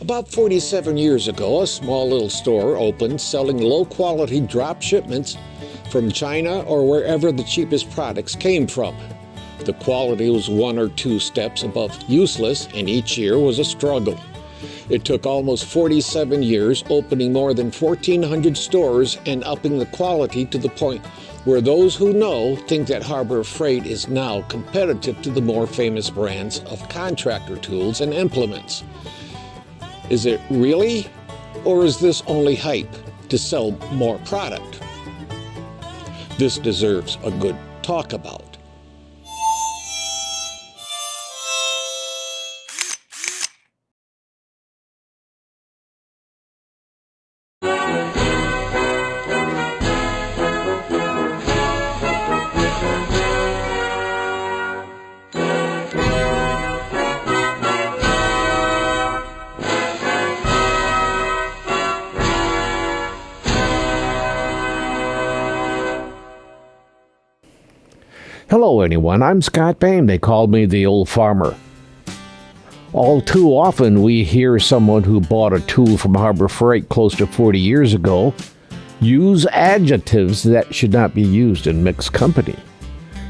About 47 years ago, a small little store opened selling low-quality drop shipments from China or wherever the cheapest products came from. The quality was 1 or 2 steps above useless, and each year was a struggle. It took almost 47 years, opening more than 1,400 stores and upping the quality to the point where those who know think that Harbor Freight is now competitive to the more famous brands of contractor tools and implements. Is it really? Or is this only hype to sell more product? This deserves a good talk about. Hello, anyone. I'm Scott Bain. They call me the old farmer. All too often, we hear someone who bought a tool from Harbor Freight close to 40 years ago use adjectives that should not be used in mixed company.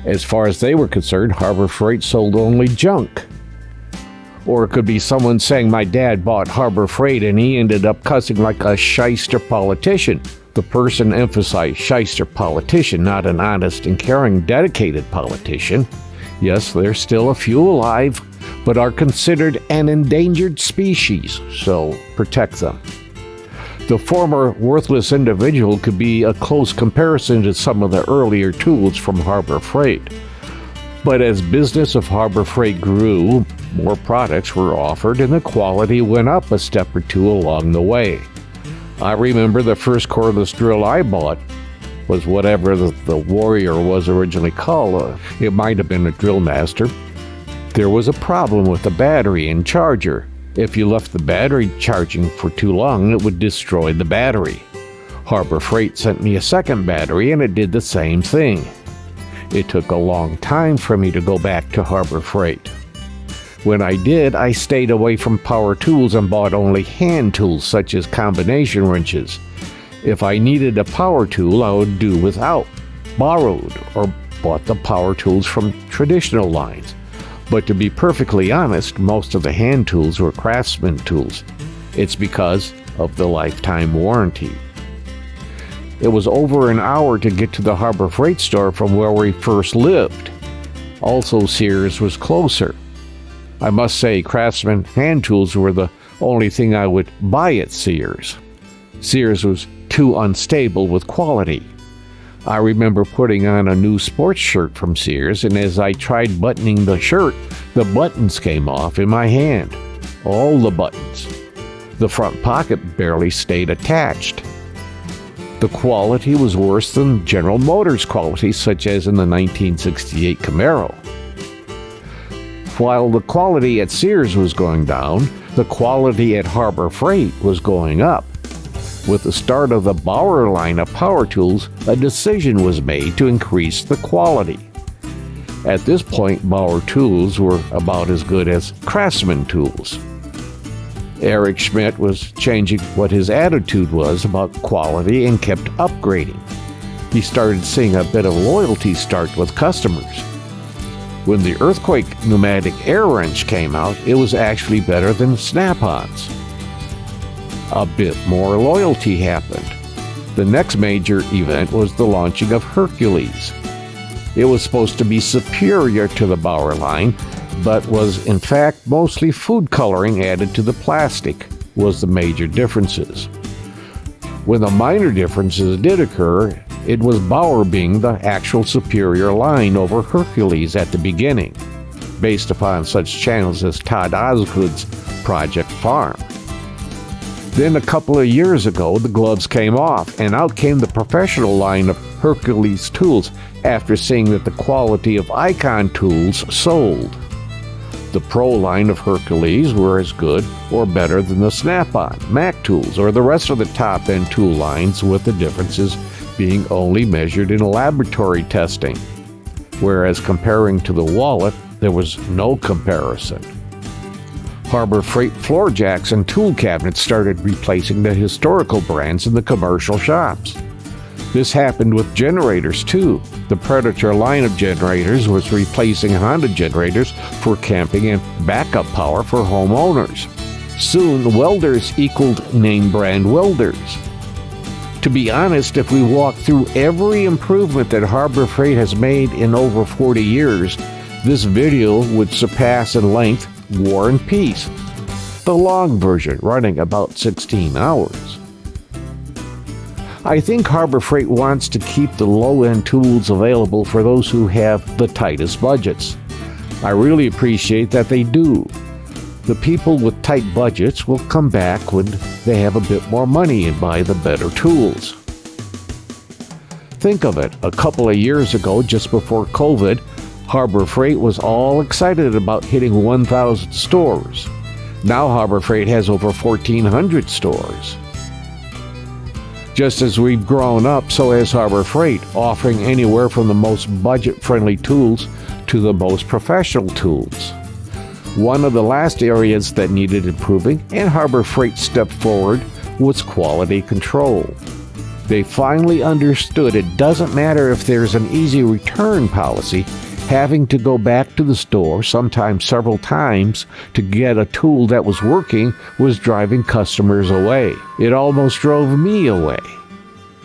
As far as they were concerned, Harbor Freight sold only junk. Or it could be someone saying, my dad bought Harbor Freight and he ended up cussing like a shyster politician. The person emphasized shyster politician, not an honest and caring, dedicated politician. Yes, there's still a few alive, but are considered an endangered species, so protect them. The former worthless individual could be a close comparison to some of the earlier tools from Harbor Freight. But as business of Harbor Freight grew, more products were offered and the quality went up a step or two along the way. I remember the first cordless drill I bought was whatever the Warrior was originally called. It might have been a Drill Master. There was a problem with the battery and charger. If you left the battery charging for too long, it would destroy the battery. Harbor Freight sent me a second battery and it did the same thing. It took a long time for me to go back to Harbor Freight. When I did, I stayed away from power tools and bought only hand tools such as combination wrenches. If I needed a power tool, I would do without, borrowed, or bought the power tools from traditional lines. But to be perfectly honest, most of the hand tools were Craftsman tools. It's because of the lifetime warranty. It was over an hour to get to the Harbor Freight store from where we first lived. Also, Sears was closer. I must say, Craftsman hand tools were the only thing I would buy at Sears. Sears was too unstable with quality. I remember putting on a new sports shirt from Sears, and as I tried buttoning the shirt, the buttons came off in my hand. All the buttons. The front pocket barely stayed attached. The quality was worse than General Motors quality, such as in the 1968 Camaro. While the quality at Sears was going down, the quality at Harbor Freight was going up. With the start of the Bauer line of power tools, a decision was made to increase the quality. At this point, Bauer tools were about as good as Craftsman tools. Eric Schmidt was changing what his attitude was about quality and kept upgrading. He started seeing a bit of loyalty start with customers. When the Earthquake pneumatic air wrench came out, it was actually better than Snap-ons. A bit more loyalty happened. The next major event was the launching of Hercules. It was supposed to be superior to the Bauer line, but was in fact mostly food coloring added to the plastic was the major differences. When the minor differences did occur, it was Bauer being the actual superior line over Hercules at the beginning, based upon such channels as Todd Osgood's Project Farm. Then a couple of years ago, the gloves came off, and out came the professional line of Hercules tools after seeing that the quality of Icon tools sold. The Pro line of Hercules were as good or better than the Snap-on, Mac tools, or the rest of the top-end tool lines, with the differences being only measured in laboratory testing, whereas comparing to the wallet, there was no comparison. Harbor Freight floor jacks and tool cabinets started replacing the historical brands in the commercial shops. This happened with generators too. The Predator line of generators was replacing Honda generators for camping and backup power for homeowners. Soon, welders equaled name brand welders. To be honest, if we walk through every improvement that Harbor Freight has made in over 40 years, this video would surpass in length War and Peace, the long version running about 16 hours. I think Harbor Freight wants to keep the low-end tools available for those who have the tightest budgets. I really appreciate that they do. The people with tight budgets will come back when they have a bit more money and buy the better tools. Think of it, a couple of years ago, just before COVID, Harbor Freight was all excited about hitting 1,000 stores. Now Harbor Freight has over 1,400 stores. Just as we've grown up, so has Harbor Freight, offering anywhere from the most budget-friendly tools to the most professional tools. One of the last areas that needed improving, and Harbor Freight stepped forward, was quality control. They finally understood it doesn't matter if there's an easy return policy. Having to go back to the store, sometimes several times, to get a tool that was working was driving customers away. It almost drove me away.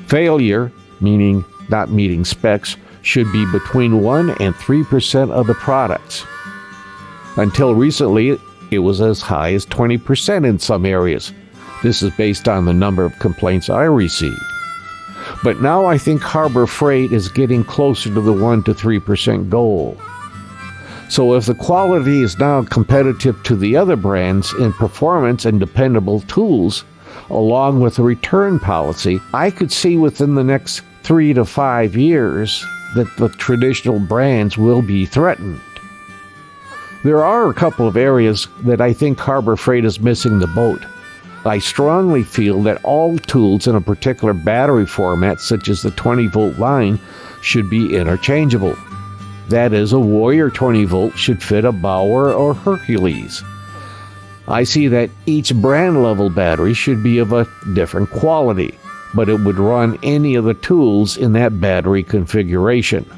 Failure, meaning not meeting specs, should be between 1 and 3% of the products. Until recently, it was as high as 20% in some areas. This is based on the number of complaints I received. But now I think Harbor Freight is getting closer to the 1 to 3% goal. So if the quality is now competitive to the other brands in performance and dependable tools, along with a return policy, I could see within the next 3 to 5 years that the traditional brands will be threatened. There are a couple of areas that I think Harbor Freight is missing the boat. I strongly feel that all tools in a particular battery format, such as the 20-volt line, should be interchangeable. That is, a Warrior 20-volt should fit a Bauer or Hercules. I see that each brand-level battery should be of a different quality, but it would run any of the tools in that battery configuration.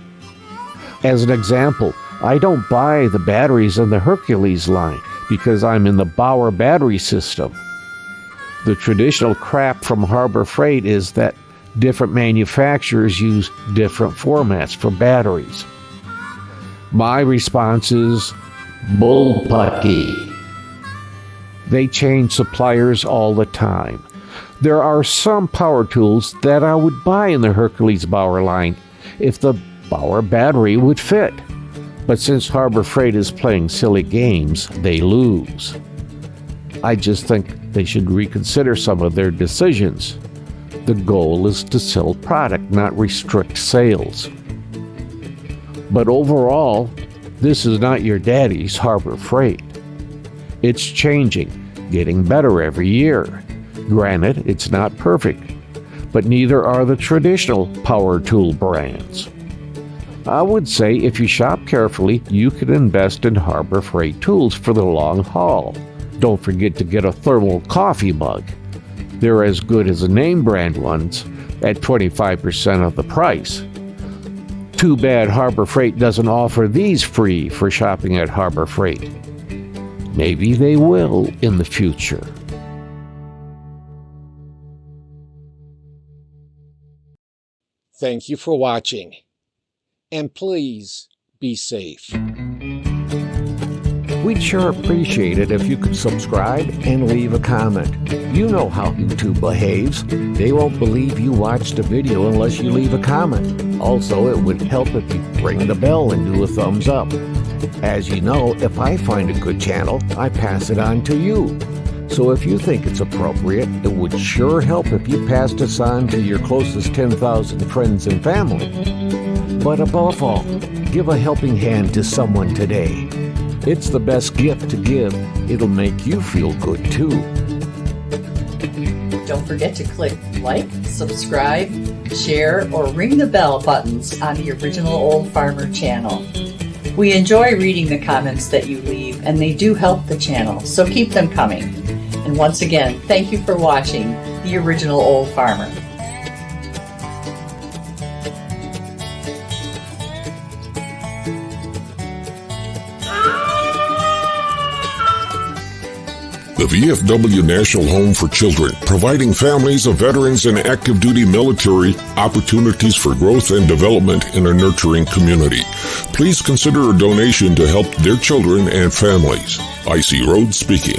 As an example, I don't buy the batteries in the Hercules line because I'm in the Bauer battery system. The traditional crap from Harbor Freight is that different manufacturers use different formats for batteries. My response is bullpucky. They change suppliers all the time. There are some power tools that I would buy in the Hercules Bauer line if the Bauer battery would fit. But since Harbor Freight is playing silly games, they lose. I just think they should reconsider some of their decisions. The goal is to sell product, not restrict sales. But overall, this is not your daddy's Harbor Freight. It's changing, getting better every year. Granted, it's not perfect, but neither are the traditional power tool brands. I would say if you shop carefully, you can invest in Harbor Freight tools for the long haul. Don't forget to get a thermal coffee mug. They're as good as the name brand ones at 25% of the price. Too bad Harbor Freight doesn't offer these free for shopping at Harbor Freight. Maybe they will in the future. Thank you for watching. And please be safe. We'd sure appreciate it if you could subscribe and leave a comment. You know how YouTube behaves. They won't believe you watched a video unless you leave a comment. Also, it would help if you ring the bell and do a thumbs up. As you know, if I find a good channel, I pass it on to you. So if you think it's appropriate, it would sure help if you passed us on to your closest 10,000 friends and family. But above all, give a helping hand to someone today. It's the best gift to give. It'll make you feel good too. Don't forget to click like, subscribe, share, or ring the bell buttons on the Original Old Farmer channel. We enjoy reading the comments that you leave and they do help the channel, so keep them coming. And once again, thank you for watching The Original Old Farmer. The VFW National Home for Children, providing families of veterans and active duty military opportunities for growth and development in a nurturing community. Please consider a donation to help their children and families. I.C. Rhodes speaking.